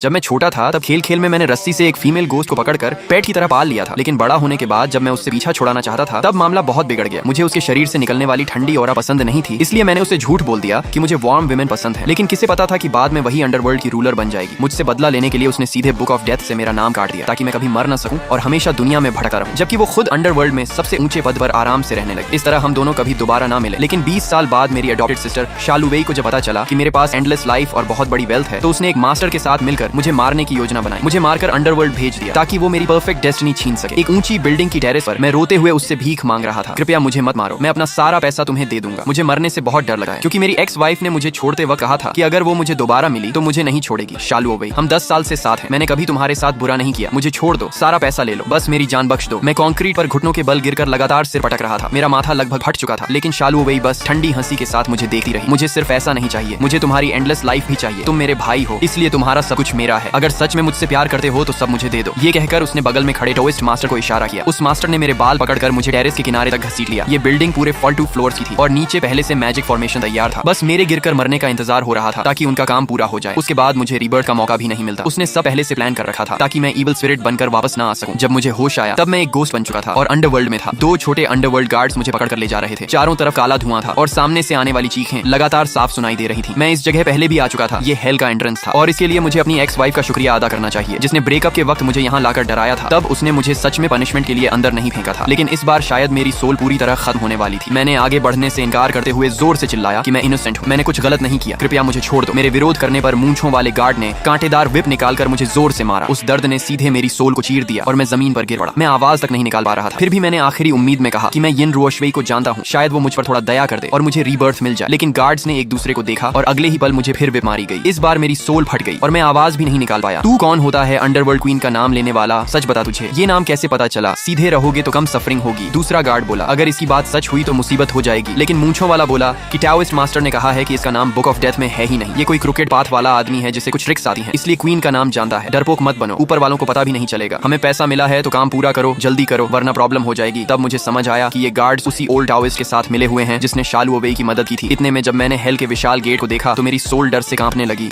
जब मैं छोटा था तब खेल खेल में मैंने रस्सी से एक फीमेल गोस्ट को पकड़कर पेट की तरह पाल लिया था, लेकिन बड़ा होने के बाद जब मैं उससे पीछा छुड़ाना चाहता था तब मामला बहुत बिगड़ गया। मुझे उसके शरीर से निकलने वाली ठंडी ऑरा पसंद नहीं थी, इसलिए मैंने उसे झूठ बोल दिया कि मुझे वार्म विमेन पसंद है। लेकिन किसे पता था कि बाद में वही अंडरवर्ल्ड की रूलर बन जाएगी। मुझसे बदला लेने के लिए उसने सीधे बुक ऑफ डेथ से मेरा नाम काट दिया ताकि मैं कभी मर न सकूं और हमेशा दुनिया में भटका रहूं, जबकि वो खुद अंडरवर्ल्ड में सबसे ऊंचे पद पर आराम से रहने लगे। इस तरह हम दोनों कभी दोबारा ना मिले। लेकिन 20 साल बाद मेरी अडॉप्टेड सिस्टर शालुवेई को जब पता चला कि मेरे पास एंडलेस लाइफ और बहुत बड़ी वेल्थ है, तो उसने एक मास्टर के साथ मिलकर मुझे मारने की योजना बनाई। मुझे मारकर अंडरवर्ल्ड भेज दिया ताकि वो मेरी परफेक्ट डेस्टिनी छीन सके। एक ऊंची बिल्डिंग की टेरेस पर मैं रोते हुए उससे भीख मांग रहा था, कृपया मुझे मत मारो, मैं अपना सारा पैसा तुम्हें दे दूंगा। मुझे मरने से बहुत डर लगा है क्योंकि मेरी एक्स वाइफ ने मुझे छोड़ते वक्त कहा था कि अगर वो मुझे दोबारा मिली तो मुझे नहीं छोड़ेगी। शालुवेई, हम 10 साल से साथ हैं, मैंने कभी तुम्हारे साथ बुरा नहीं किया, मुझे छोड़ दो, सारा पैसा ले लो, बस मेरी जान बख्श दो। मैं कंक्रीट पर घुटनों के बल गिरकर लगातार सिर पटक रहा था, मेरा माथा लगभग फट चुका था, लेकिन शालुवेई बस ठंडी हंसी के साथ मुझे देखती रही। मुझे सिर्फ ऐसा नहीं चाहिए, मुझे तुम्हारी एंडलेस लाइफ भी चाहिए। तुम मेरे भाई हो, इसलिए तुम्हारा सब कुछ मेरा है। अगर सच में मुझसे प्यार करते हो तो सब मुझे दे दो। ये कहकर उसने बगल में खड़े टोइस्ट मास्टर को इशारा किया। उस मास्टर ने मेरे बाल पकड़कर मुझे टेरेस के किनारे तक घसीट लिया। ये बिल्डिंग पूरे 42 फ्लोर्स की थी और नीचे पहले से मैजिक फॉर्मेशन तैयार था। बस मेरे गिरकर मरने का इंतजार हो रहा था ताकि उनका काम पूरा हो जाए। उसके बाद मुझे रीबर्थ का मौका भी नहीं मिलता। उसने सब पहले से प्लान कर रखा था ताकि मैं इविल स्पिरिट बनकर वापस ना आ सकूं। जब मुझे होश आया तब मैं एक गोस्ट बन चुका था और अंडरवर्ल्ड में था। 2 छोटे अंडरवर्ल्ड गार्ड्स मुझे पकड़ कर ले जा रहे थे। चारों तरफ काला धुआं था और सामने से आने वाली चीखें लगातार साफ सुनाई दे रही थी। मैं इस जगह पहले भी आ चुका था, ये हेल का एंट्रेंस था और इसके लिए मुझे अपनी एक्स वाइफ का शुक्रिया अदा करना चाहिए, जिसने ब्रेकअप के वक्त मुझे यहाँ लाकर डराया था। तब उसने मुझे सच में पनिशमेंट के लिए अंदर नहीं फेंका था, लेकिन इस बार शायद मेरी सोल पूरी तरह खत्म होने वाली थी। मैंने आगे बढ़ने से इनकार करते हुए जोर से चिल्लाया कि मैं इनोसेंट हूँ, मैंने कुछ गलत नहीं किया, कृपया मुझे छोड़ दो। मेरे विरोध करने पर मूंछों वाले गार्ड ने कांटेदार विप निकालकर मुझे जोर से मारा। उस दर्द ने सीधे मेरी सोल को चीर दिया और मैं जमीन पर गिर पड़ा। मैं आवाज तक नहीं निकाल पा रहा था। फिर भी मैंने आखिरी उम्मीद में कहा कि मैं यिन रुओशुई को जानता हूँ, शायद वो मुझ पर थोड़ा दया कर दे और मुझे रीबर्थ मिल जाए। लेकिन गार्ड्स ने एक दूसरे को देखा और अगले ही पल मुझे फिर विप मारी गई। इस बार मेरी सोल फट गई और मैं आवाज भी नहीं निकाल पाया। तू कौन होता है अंडरवर्ल्ड क्वीन का नाम लेने वाला? सच बता, तुझे ये नाम कैसे पता चला? सीधे रहोगे तो कम सफरिंग होगी। दूसरा गार्ड बोला, अगर इसकी बात सच हुई तो मुसीबत हो जाएगी। लेकिन मूंछों वाला बोला कि टाओइस्ट मास्टर ने कहा है कि इसका नाम बुक ऑफ डेथ में है ही नहीं। ये कोई क्रिकेट पाथ वाला आदमी है जिसे कुछ ट्रिक्स आती हैं, इसलिए क्वीन का नाम जानता है। डरपोक मत बनो, ऊपर वालों को पता भी नहीं चलेगा। हमें पैसा मिला है तो काम पूरा करो, जल्दी करो वरना प्रॉब्लम हो जाएगी। तब मुझे समझ आया कि ये गार्ड्स उसी ओल्ड टाओइस्ट के साथ मिले हुए हैं जिसने शालुवेई की मदद की थी। इतने में जब मैंने हेल के विशाल गेट को देखा तो मेरी सोल डर से कांपने लगी।